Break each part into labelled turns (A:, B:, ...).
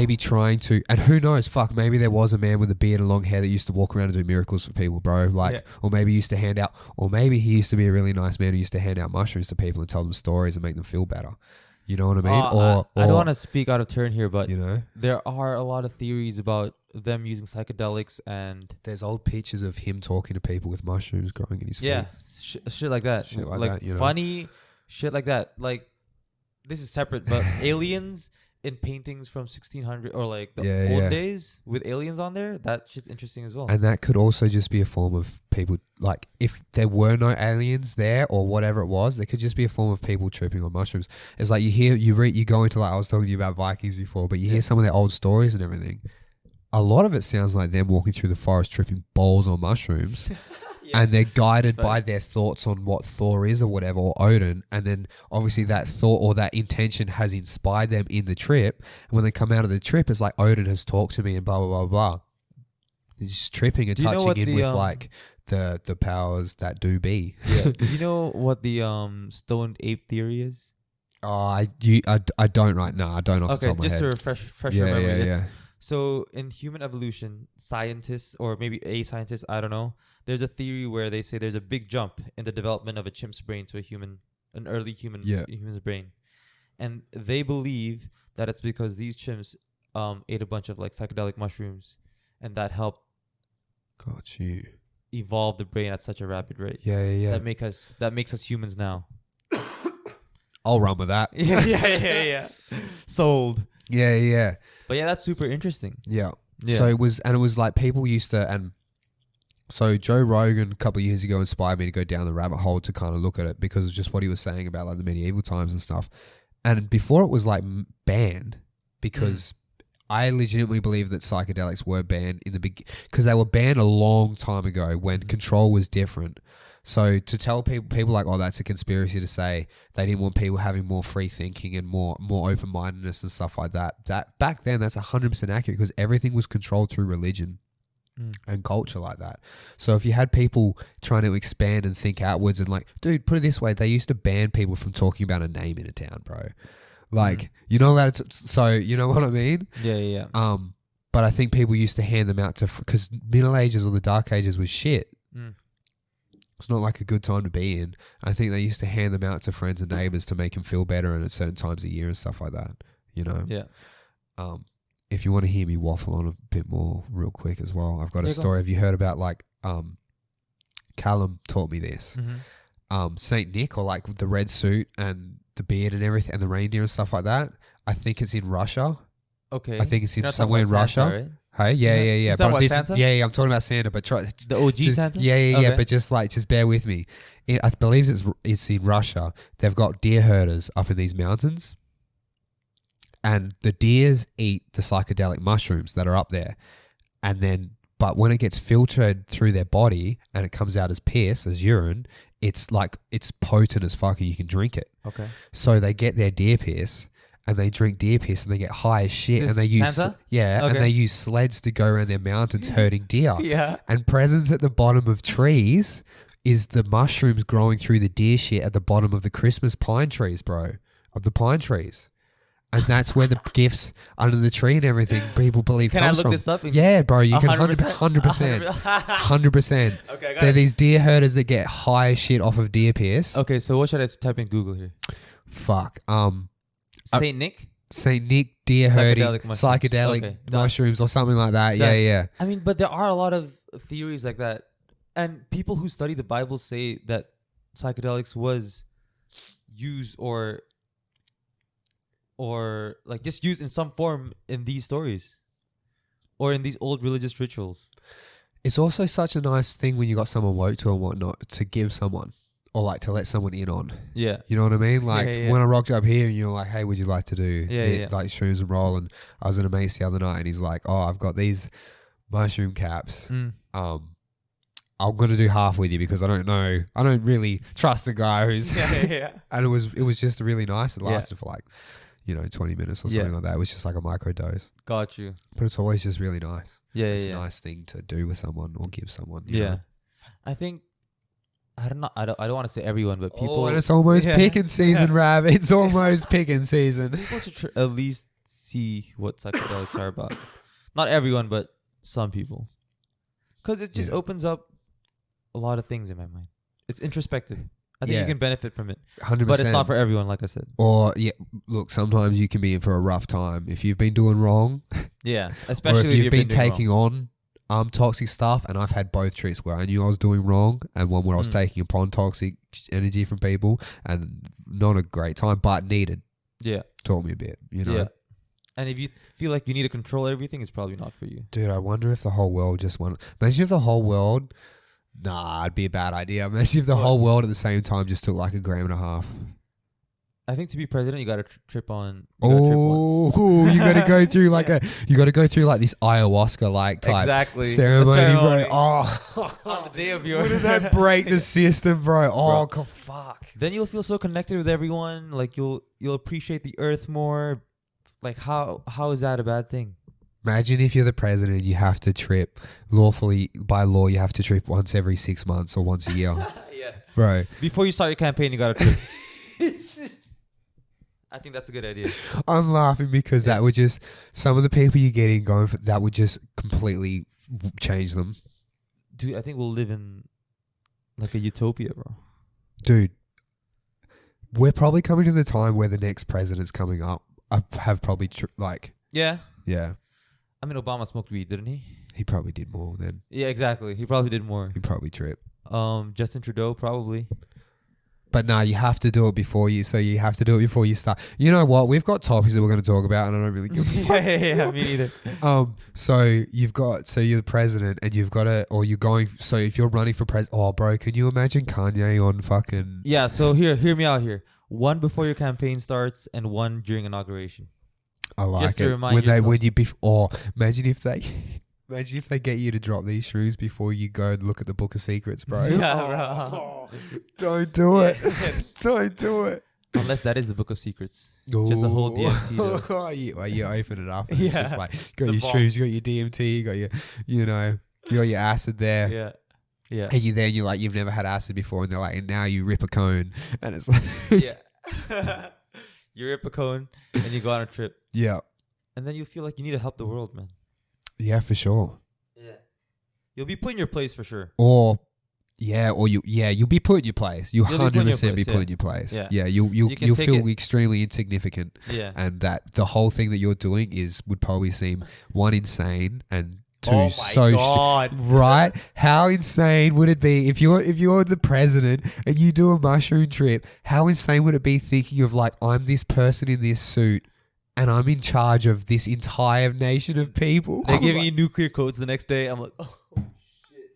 A: maybe trying to, and who knows, fuck, maybe there was a man with a beard and long hair that used to walk around and do miracles for people, bro. Like, or maybe he used to hand out, or maybe he used to be a really nice man who used to hand out mushrooms to people and tell them stories and make them feel better. You know what I mean?
B: I don't want to speak out of turn here, but
A: you know,
B: there are a lot of theories about them using psychedelics, and
A: there's old pictures of him talking to people with mushrooms growing in his feet.
B: Shit like that.
A: Shit like that, you know?
B: Funny shit like that. Like, this is separate, but aliens in paintings from 1600 or like the old days with aliens on there, that shit's interesting as well.
A: And that could also just be a form of people, like if there were no aliens there or whatever it was, there could just be a form of people tripping on mushrooms. It's like you go into, like I was talking to you about Vikings before, but you hear some of their old stories and everything. A lot of it sounds like them walking through the forest tripping balls on mushrooms. And they're guided by their thoughts on what Thor is or whatever, or Odin. And then obviously that thought or that intention has inspired them in the trip. And when they come out of the trip, it's like Odin has talked to me and blah, blah, blah, blah. They're just tripping and touching in with like the powers that do be.
B: Yeah. Do you know what the stoned ape theory is?
A: I don't right now. I don't off the top of my head.
B: Just to refresh your memory.
A: Yeah.
B: So in human evolution, scientists, or maybe a scientist, I don't know, there's a theory where they say there's a big jump in the development of a chimp's brain to an early human's brain. And they believe that it's because these chimps ate a bunch of like psychedelic mushrooms, and that helped evolve the brain at such a rapid rate.
A: Yeah.
B: That makes us humans now.
A: I'll run with that.
B: Yeah. Sold.
A: Yeah.
B: But yeah, that's super interesting.
A: Yeah. So it was like people used to, and so Joe Rogan a couple of years ago inspired me to go down the rabbit hole to kind of look at it because of just what he was saying about like the medieval times and stuff. And before it was like banned, because I legitimately believe that psychedelics were banned in the because they were banned a long time ago when control was different. So to tell people like, oh, that's a conspiracy to say they didn't want people having more free thinking and more open-mindedness and stuff like that. That back then, that's 100% accurate because everything was controlled through religion and culture like that. So if you had people trying to expand and think outwards and like, dude, put it this way, they used to ban people from talking about a name in a town, bro. Like, you know that so you know what I mean?
B: Yeah.
A: But I think people used to hand them out to, because Middle Ages or the Dark Ages was shit. It's not like a good time to be in. I think they used to hand them out to friends and neighbors to make them feel better and at certain times of year and stuff like that, you know?
B: Yeah.
A: If you want to hear me waffle on a bit more real quick as well, I've got a story. Have you heard about like, Callum taught me this. Saint Nick, or like the red suit and the beard and everything and the reindeer and stuff like that. I think it's in Russia.
B: Okay.
A: I think it's in somewhere in Russia.
B: Right?
A: Hey, yeah.
B: Is that what, Santa?
A: Yeah, I'm talking about Santa, but try
B: the OG
A: just,
B: Santa.
A: Yeah. Okay. But just bear with me. I believe it's in Russia. They've got deer herders up in these mountains, and the deers eat the psychedelic mushrooms that are up there, but when it gets filtered through their body and it comes out as piss, as urine, it's potent as fuck and you can drink it.
B: Okay.
A: So they get their deer piss and they drink deer piss and they get high as shit. And they use and they use sleds to go around their mountains herding deer.
B: Yeah.
A: And presents at the bottom of trees is the mushrooms growing through the deer shit at the bottom of the Christmas pine trees, bro. Of the pine trees. And that's where the gifts under the tree and everything people believe comes from.
B: Can I look this up?
A: Yeah, bro, you can 100%. 100%.
B: Okay,
A: They're these deer herders that get high as shit off of deer piss.
B: Okay, so what should I type in Google here?
A: Fuck.
B: Saint Nick?
A: Saint Nick deer herding
B: psychedelic
A: mushrooms or something like that. Yeah.
B: I mean, but there are a lot of theories like that. And people who study the Bible say that psychedelics was used or like just used in some form in these stories or in these old religious rituals.
A: It's also such a nice thing when you got someone woke to and whatnot to give someone or like to let someone in on.
B: Yeah.
A: You know what I mean? Like when I rocked up here and you're like, hey, would you like to do like shrooms and roll? And I was in a mace the other night and he's like, oh, I've got these mushroom caps. I'm going to do half with you because I don't really trust the guy who's and it was just really nice. It lasted for like 20 minutes or something like that. It was just like a micro dose.
B: Got you.
A: But it's always just really nice. It's
B: a
A: nice thing to do with someone or give someone. You know?
B: I think, I don't want to say everyone, but people.
A: Oh, and it's almost picking season, Rav. It's almost picking season.
B: People should at least see what psychedelics are about. Not everyone, but some people. Because it just opens up a lot of things in my mind. It's introspective. I think you can benefit from it.
A: 100%.
B: But it's not for everyone, like I said.
A: Or, look, sometimes you can be in for a rough time. If you've been doing wrong.
B: Yeah, especially
A: or if you've been taking
B: wrong.
A: on toxic stuff. And I've had both trips where I knew I was doing wrong and one where I was taking upon toxic energy from people. And not a great time, but needed.
B: Yeah.
A: Taught me a bit, you know.
B: Yeah. And if you feel like you need to control everything, it's probably not for you.
A: Dude, I wonder if the whole world just went... Imagine if the whole world... Nah, it'd be a bad idea. Imagine if the whole world at the same time just took like 1.5 grams.
B: I think to be president, you got to trip on...
A: You got to go through like You got to go through like this ayahuasca like type ceremony, bro. Oh,
B: on the day of your...
A: Wouldn't that break the system, bro? Oh, God, fuck.
B: Then you'll feel so connected with everyone. Like you'll appreciate the earth more. Like how is that a bad thing?
A: Imagine if you're the president, you have to trip lawfully by law. You have to trip once every 6 months or once a year.
B: Yeah,
A: bro.
B: Before you start your campaign, you gotta trip. I think that's a good idea.
A: I'm laughing because that would just some of the people you're getting going for that would just completely change them.
B: Dude, I think we'll live in like a utopia, bro.
A: Dude, we're probably coming to the time where the next president's coming up. I have probably
B: Yeah. I mean, Obama smoked weed, didn't he?
A: He probably did more then.
B: Yeah, exactly. He probably did more.
A: He probably tripped.
B: Justin Trudeau probably.
A: But nah, you have to do it before you. So you have to do it before you start. You know what? We've got topics that we're going to talk about, and I don't really give a fuck.
B: Yeah, me neither.
A: So you're the president, and you've got to, or you're going. So if you're running for president, oh, bro, can you imagine Kanye on fucking?
B: Yeah. So hear me out here. One before your campaign starts, and one during inauguration.
A: I like
B: just
A: it.
B: To remind
A: Imagine if they get you to drop these shrooms before you go and look at the Book of Secrets, bro.
B: Yeah, bro.
A: Don't do it. Don't do it.
B: Unless that is the Book of Secrets. Just a whole DMT.
A: You open it up and it's just like, you got your shrooms, you got your DMT, you got your, you got your acid there.
B: Yeah. Yeah.
A: And you're like, you've never had acid before. And they're like, and now you rip a cone. And it's like...
B: Yeah. You rip a cone and you go on a trip.
A: Yeah.
B: And then you feel like you need to help the world, man.
A: Yeah, for sure.
B: Yeah. You'll be put in your place for sure.
A: You'll be put in your place. You'll 100% be put in your place. Yeah. You'll feel extremely insignificant.
B: Yeah.
A: And that the whole thing that you're doing would probably seem one, insane, and two, right? How insane would it be if you're the president and you do a mushroom trip? How insane would it be thinking of like, I'm this person in this suit and I'm in charge of this entire nation of people.
B: They're giving you nuclear codes the next day. I'm like, oh shit,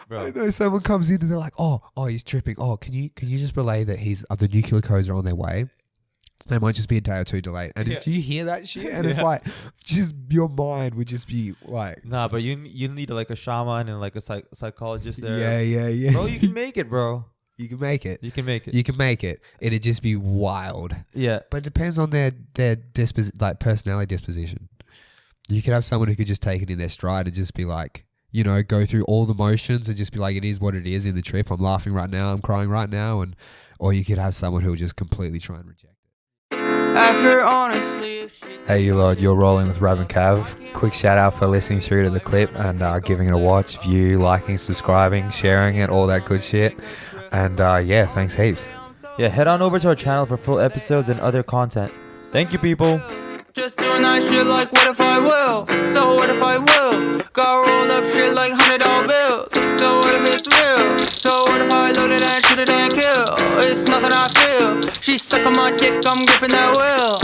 B: bro.
A: I know someone comes in and they're like, oh, he's tripping. Oh, can you just relay that the nuclear codes are on their way? They might just be a day or two delayed. And do you hear that shit? And it's like, just your mind would just be like...
B: Nah, but you need like a shaman and like a psychologist there.
A: Yeah.
B: Bro, you can make it, bro.
A: You can make it.
B: You can make it.
A: You can make it. It'd just be wild.
B: Yeah.
A: But it depends on their personality disposition. You could have someone who could just take it in their stride and just be like, go through all the motions and just be like, it is what it is in the trip. I'm laughing right now. I'm crying right now. Or you could have someone who will just completely try and reject it.
C: Ask her honestly if she...
D: Hey, you Lord, you're rolling with Rav and Cav. Quick shout out for listening through to the clip and giving it a watch, view, liking, subscribing, sharing it, all that good shit. And thanks heaps.
B: Yeah, head on over to our channel for full episodes and other content. Thank you, people.
C: Just doing that shit like what if I will? So what if I will? Got roll up shit like $100 bills. So what if it's real? So what if I load it and shoot it and kill? It's nothing I feel. She suck on my dick, I'm gripping that will.